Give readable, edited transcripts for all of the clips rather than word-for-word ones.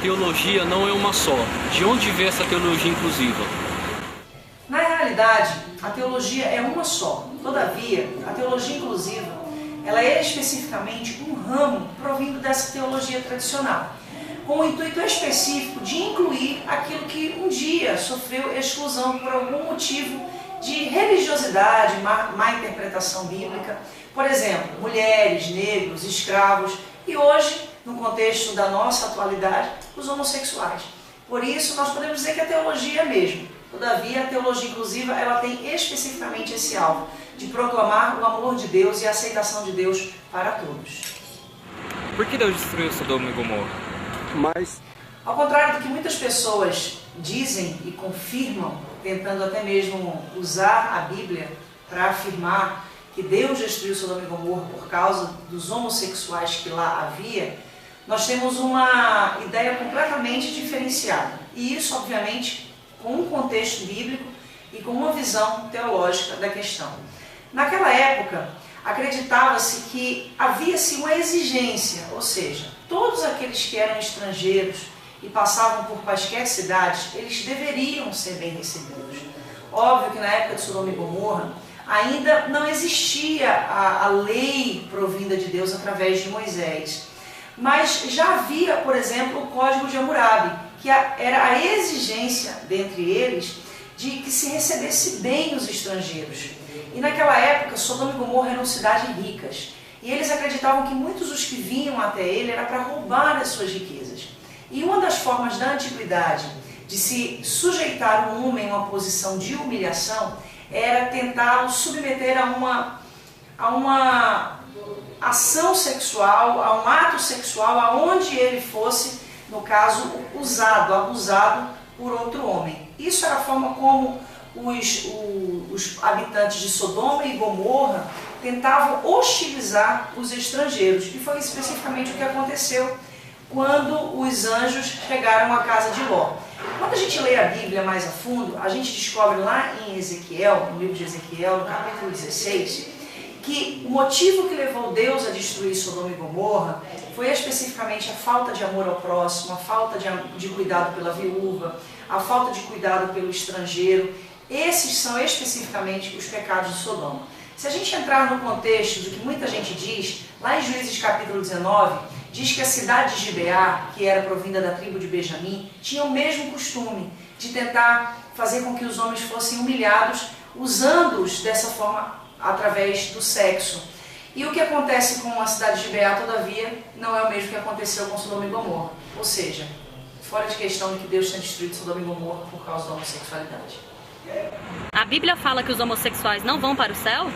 teologia não é uma só. De onde vem essa teologia inclusiva? Na realidade, a teologia é uma só. Todavia, a teologia inclusiva, ela é especificamente um ramo provindo dessa teologia tradicional, com o intuito específico de incluir aquilo que um dia sofreu exclusão por algum motivo de religiosidade, má interpretação bíblica. Por exemplo, mulheres, negros, escravos e hoje, no contexto da nossa atualidade, os homossexuais. Por isso, nós podemos dizer que a teologia é mesmo. Todavia, a teologia inclusiva ela tem especificamente esse alvo, de proclamar o amor de Deus e a aceitação de Deus para todos. Por que Deus destruiu Sodoma e Gomorra? Ao contrário do que muitas pessoas dizem e confirmam, tentando até mesmo usar a Bíblia para afirmar que Deus destruiu Sodoma e Gomorra por causa dos homossexuais que lá havia, nós temos uma ideia completamente diferenciada. E isso, obviamente, com um contexto bíblico e com uma visão teológica da questão. Naquela época, acreditava-se que havia-se uma exigência, ou seja, todos aqueles que eram estrangeiros e passavam por quaisquer cidades, eles deveriam ser bem recebidos. Óbvio que na época de Sodoma e Gomorra, ainda não existia a lei provinda de Deus através de Moisés. Mas já havia, por exemplo, o Código de Hammurabi, que era a exigência dentre eles de que se recebesse bem os estrangeiros. E naquela época, Sodoma e Gomorra eram cidades ricas. E eles acreditavam que muitos dos que vinham até ele era para roubar as suas riquezas. E uma das formas da antiguidade de se sujeitar um homem a uma posição de humilhação era tentá-lo submeter a uma ação sexual, a um ato sexual, aonde ele fosse, no caso, usado, abusado por outro homem. Isso era a forma como os habitantes de Sodoma e Gomorra tentavam hostilizar os estrangeiros. E foi especificamente o que aconteceu quando os anjos chegaram à casa de Ló. Quando a gente lê a Bíblia mais a fundo, a gente descobre lá em Ezequiel, no livro de Ezequiel, no capítulo 16, que o motivo que levou Deus a destruir Sodoma e Gomorra foi especificamente a falta de amor ao próximo, a falta de cuidado pela viúva, a falta de cuidado pelo estrangeiro. Esses são especificamente os pecados de Sodoma. Se a gente entrar no contexto do que muita gente diz, lá em Juízes capítulo 19, diz que a cidade de Gibeá, que era provinda da tribo de Benjamim, tinha o mesmo costume de tentar fazer com que os homens fossem humilhados, usando-os dessa forma através do sexo. E o que acontece com a cidade de Gibeá, todavia, não é o mesmo que aconteceu com Sodoma e Gomorra. Ou seja, fora de questão de que Deus tenha destruído Sodoma e Gomorra por causa da homossexualidade. A Bíblia fala que os homossexuais não vão para o céu?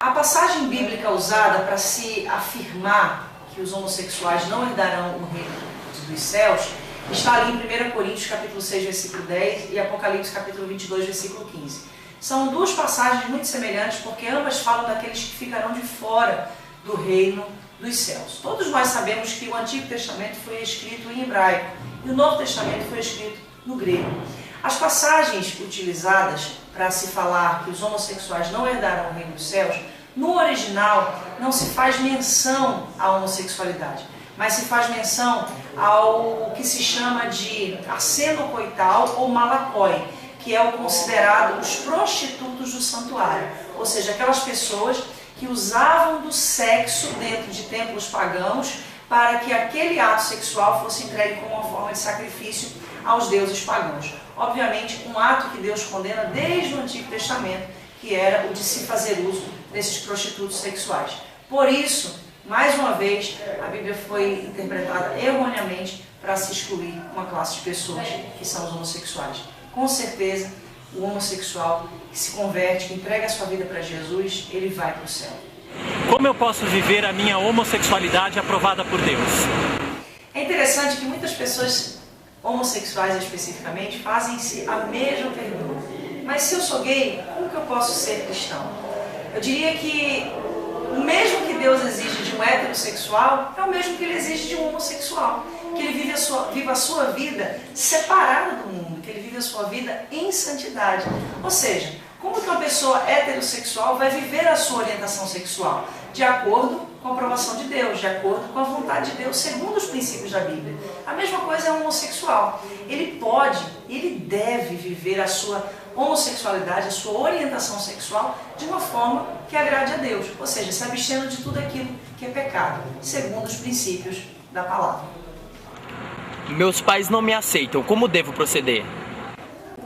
A passagem bíblica usada para se afirmar que os homossexuais não herdarão o reino dos céus está ali em 1 Coríntios capítulo 6, versículo 10 e Apocalipse capítulo 22, versículo 15. São duas passagens muito semelhantes porque ambas falam daqueles que ficarão de fora do reino dos céus. Todos nós sabemos que o Antigo Testamento foi escrito em hebraico e o Novo Testamento foi escrito no grego. As passagens utilizadas para se falar que os homossexuais não herdarão o reino dos céus, no original não se faz menção à homossexualidade, mas se faz menção ao que se chama de arsenocoital ou malacói, que é o considerado os prostitutos do santuário, ou seja, aquelas pessoas que usavam do sexo dentro de templos pagãos para que aquele ato sexual fosse entregue como uma forma de sacrifício aos deuses pagãos. Obviamente, um ato que Deus condena desde o Antigo Testamento, que era o de se fazer uso desses prostitutos sexuais. Por isso, mais uma vez, a Bíblia foi interpretada erroneamente para se excluir uma classe de pessoas que são os homossexuais. Com certeza, o homossexual que se converte, que entrega a sua vida para Jesus, ele vai para o céu. Como eu posso viver a minha homossexualidade aprovada por Deus? É interessante que muitas pessoas homossexuais especificamente fazem-se a mesma pergunta. Mas se eu sou gay, como que eu posso ser cristão? Eu diria que o mesmo que Deus exige de um heterossexual é o mesmo que Ele exige de um homossexual. Que ele viva a sua vida separada do mundo, que ele vive a sua vida em santidade. Ou seja, Como que uma pessoa heterossexual vai viver a sua orientação sexual? De acordo com a aprovação de Deus, de acordo com a vontade de Deus, segundo os princípios da Bíblia. A mesma coisa é o homossexual. Ele pode, ele deve viver a sua homossexualidade, a sua orientação sexual de uma forma que agrade a Deus, ou seja, se abstendo de tudo aquilo que é pecado, segundo os princípios da palavra. Meus pais não me aceitam, como devo proceder?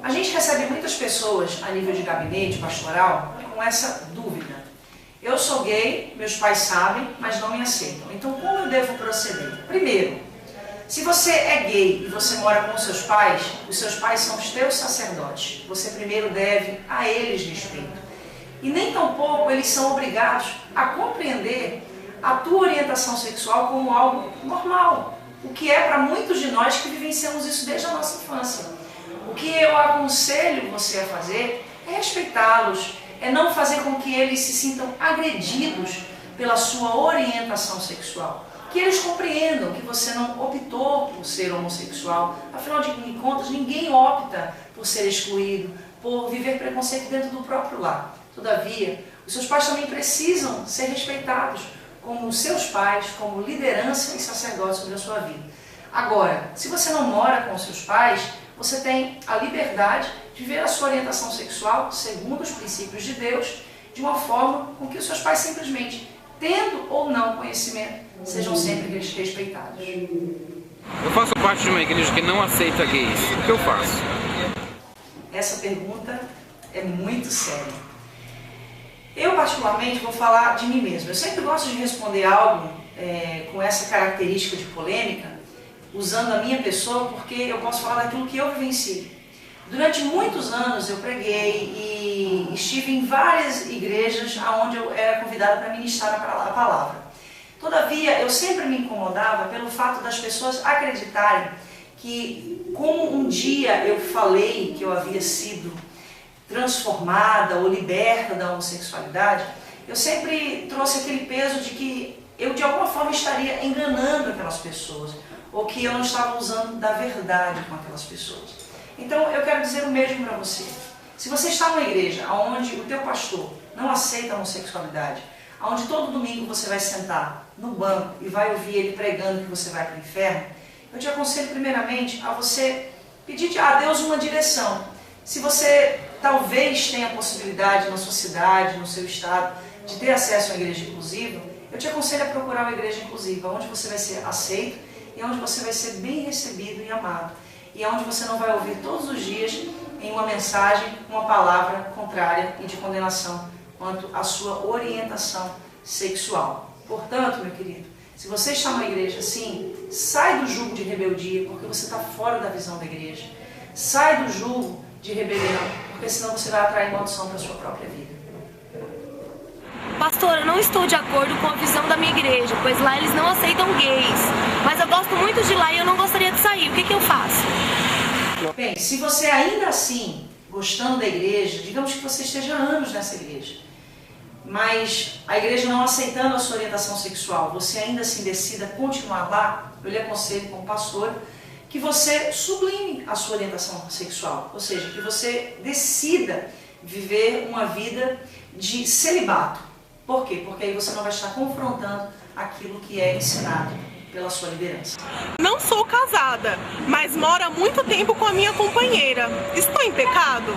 A gente recebe muitas pessoas a nível de gabinete pastoral com essa dúvida. Eu sou gay, meus pais sabem, mas não me aceitam. Então, como eu devo proceder? Primeiro, se você é gay e você mora com os seus pais são os teus sacerdotes. Você primeiro deve a eles respeito. E nem tampouco eles são obrigados a compreender a tua orientação sexual como algo normal. O que é para muitos de nós que vivenciamos isso desde a nossa infância. O que eu aconselho você a fazer é respeitá-los, é não fazer com que eles se sintam agredidos pela sua orientação sexual. Que eles compreendam que você não optou por ser homossexual. Afinal de contas, ninguém opta por ser excluído, por viver preconceito dentro do próprio lar. Todavia, os seus pais também precisam ser respeitados como seus pais, como liderança e sacerdote sobre a sua vida. Agora, se você não mora com os seus pais, você tem a liberdade de ver a sua orientação sexual segundo os princípios de Deus, de uma forma com que os seus pais simplesmente, tendo ou não conhecimento, sejam sempre respeitados. Eu faço parte de uma igreja que não aceita gays. O que eu faço? Essa pergunta é muito séria. Eu, particularmente, vou falar de mim mesmo. Eu sempre gosto de responder algo com essa característica de polêmica, usando a minha pessoa, porque eu posso falar daquilo que eu vivencio. Durante muitos anos eu preguei e estive em várias igrejas onde eu era convidada para ministrar a palavra. Todavia, eu sempre me incomodava pelo fato das pessoas acreditarem que, como um dia eu falei que eu havia sido transformada ou liberta da homossexualidade, eu sempre trouxe aquele peso de que eu de alguma forma estaria enganando aquelas pessoas, ou que eu não estava usando da verdade com aquelas pessoas. Então eu quero dizer o mesmo para você. Se você está numa igreja onde o teu pastor não aceita a homossexualidade, onde todo domingo você vai sentar no banco e vai ouvir ele pregando que você vai para o inferno, eu te aconselho primeiramente a você pedir a Deus uma direção. Se você talvez tenha a possibilidade na sua cidade, no seu estado, de ter acesso a uma igreja inclusiva, eu te aconselho a procurar uma igreja inclusiva, onde você vai ser aceito e onde você vai ser bem recebido e amado. E onde você não vai ouvir todos os dias em uma mensagem, uma palavra contrária e de condenação quanto à sua orientação sexual. Portanto, meu querido, se você está numa igreja assim, sai do jugo de rebeldia, porque você está fora da visão da igreja. Sai do jugo de rebelião, porque senão você vai atrair maldição para a sua própria vida. Pastor, eu não estou de acordo com a visão da minha igreja, pois lá eles não aceitam gays. Mas eu gosto muito de lá e eu não gostaria de sair. O que eu faço? Bem, se você ainda assim, gostando da igreja, digamos que você esteja há anos nessa igreja, mas a igreja não aceitando a sua orientação sexual, você ainda assim decida continuar lá, eu lhe aconselho como pastor, que você sublime a sua orientação sexual, ou seja, que você decida viver uma vida de celibato. Por quê? Porque aí você não vai estar confrontando aquilo que é ensinado pela sua liderança. Não sou casada, mas moro há muito tempo com a minha companheira. Estou em pecado?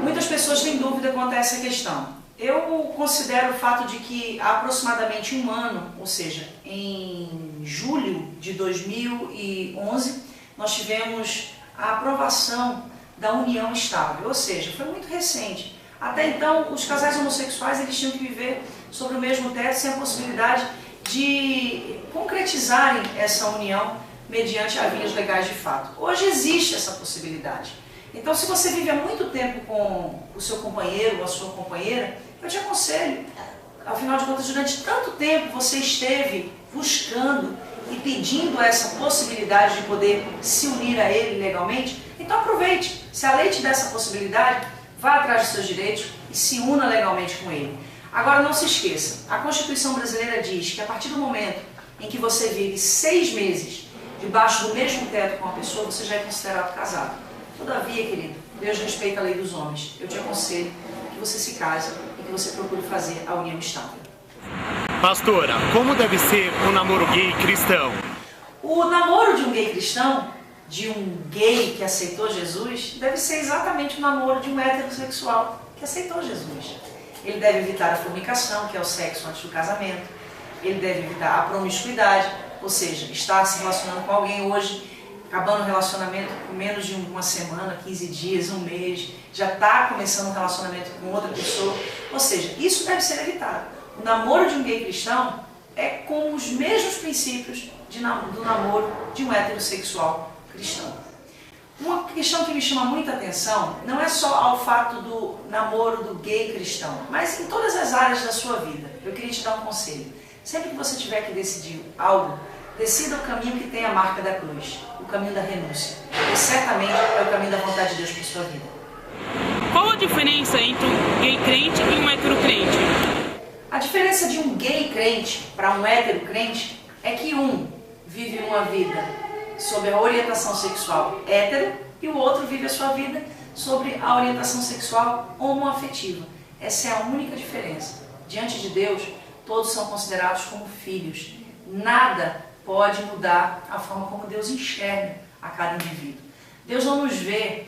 Muitas pessoas têm dúvida quanto a essa questão. Eu considero o fato de que há aproximadamente um ano, ou seja, em julho de 2011, nós tivemos a aprovação da união estável, ou seja, foi muito recente. Até então, os casais homossexuais eles tinham que viver sobre o mesmo teto sem a possibilidade de concretizarem essa união mediante as vias legais de fato. Hoje existe essa possibilidade. Então, se você vive há muito tempo com o seu companheiro ou a sua companheira, eu te aconselho, afinal de contas, durante tanto tempo você esteve buscando e pedindo essa possibilidade de poder se unir a ele legalmente, então aproveite. Se a lei te dá essa possibilidade, vá atrás dos seus direitos e se una legalmente com ele. Agora não se esqueça, a Constituição brasileira diz que a partir do momento em que você vive 6 meses debaixo do mesmo teto com uma pessoa, você já é considerado casado. Todavia, querido, Deus respeita a lei dos homens. Eu te aconselho que você se case e que você procure fazer a união estável. Pastora, como deve ser um namoro gay cristão? O namoro de um gay cristão, de um gay que aceitou Jesus, deve ser exatamente o namoro de um heterossexual que aceitou Jesus. Ele deve evitar a fornicação, que é o sexo antes do casamento. Ele deve evitar a promiscuidade, ou seja, estar se relacionando com alguém hoje, acabando o relacionamento com menos de uma semana, 15 dias, um mês, já está começando um relacionamento com outra pessoa. Ou seja, isso deve ser evitado. O namoro de um gay cristão é com os mesmos princípios do namoro de um heterossexual cristão. Uma questão que me chama muita atenção não é só ao fato do namoro do gay cristão, mas em todas as áreas da sua vida. Eu queria te dar um conselho. Sempre que você tiver que decidir algo, decida o caminho que tem a marca da cruz, o caminho da renúncia. E certamente é o caminho da vontade de Deus para a sua vida. Qual a diferença entre um gay crente e um hétero crente? A diferença de um gay crente para um hétero crente é que um vive uma vida sob a orientação sexual hétero e o outro vive a sua vida sobre a orientação sexual homoafetiva. Essa é a única diferença. Diante de Deus, todos são considerados como filhos. Nada pode mudar a forma como Deus enxerga a cada indivíduo. Deus não nos vê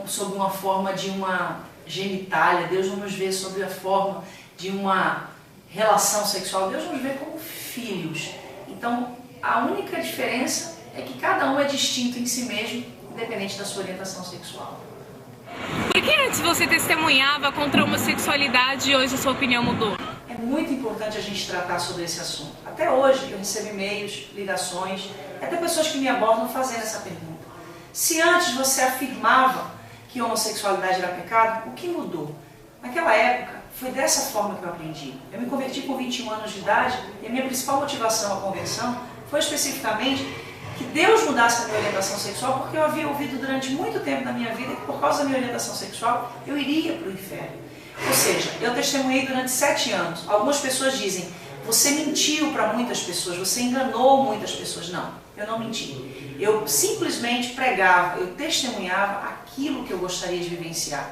sob uma forma de uma genitália, Deus não nos vê sob a forma de uma relação sexual, Deus nos vê como filhos. Então, a única diferença é que cada um é distinto em si mesmo, independente da sua orientação sexual. Por que antes você testemunhava contra a homossexualidade e hoje a sua opinião mudou? É muito importante a gente tratar sobre esse assunto. Até hoje eu recebo e-mails, ligações, até pessoas que me abordam fazendo essa pergunta. Se antes você afirmava que homossexualidade era pecado, o que mudou? Naquela época, foi dessa forma que eu aprendi. Eu me converti com 21 anos de idade e a minha principal motivação à conversão foi especificamente que Deus mudasse a minha orientação sexual, porque eu havia ouvido durante muito tempo na minha vida que por causa da minha orientação sexual eu iria para o inferno. Ou seja, eu testemunhei durante 7 anos. Algumas pessoas dizem, você mentiu para muitas pessoas, você enganou muitas pessoas. Não, eu não menti. Eu simplesmente pregava, eu testemunhava aquilo que eu gostaria de vivenciar.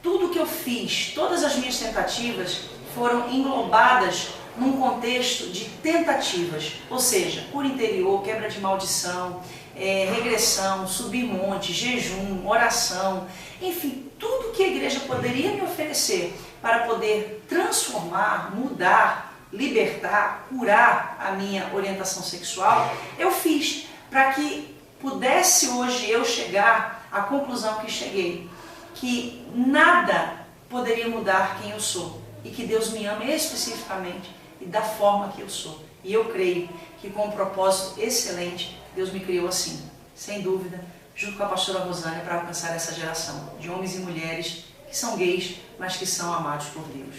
Tudo que eu fiz, todas as minhas tentativas foram englobadas num contexto de tentativas, ou seja, cura interior, quebra de maldição, regressão, subir monte, jejum, oração, enfim, tudo que a igreja poderia me oferecer para poder transformar, mudar, libertar, curar a minha orientação sexual, eu fiz para que pudesse hoje eu chegar à conclusão que cheguei, que nada poderia mudar quem eu sou e que Deus me ama especificamente e da forma que eu sou. E eu creio que com um propósito excelente, Deus me criou assim, sem dúvida, junto com a pastora Rosânia, para alcançar essa geração de homens e mulheres que são gays, mas que são amados por Deus.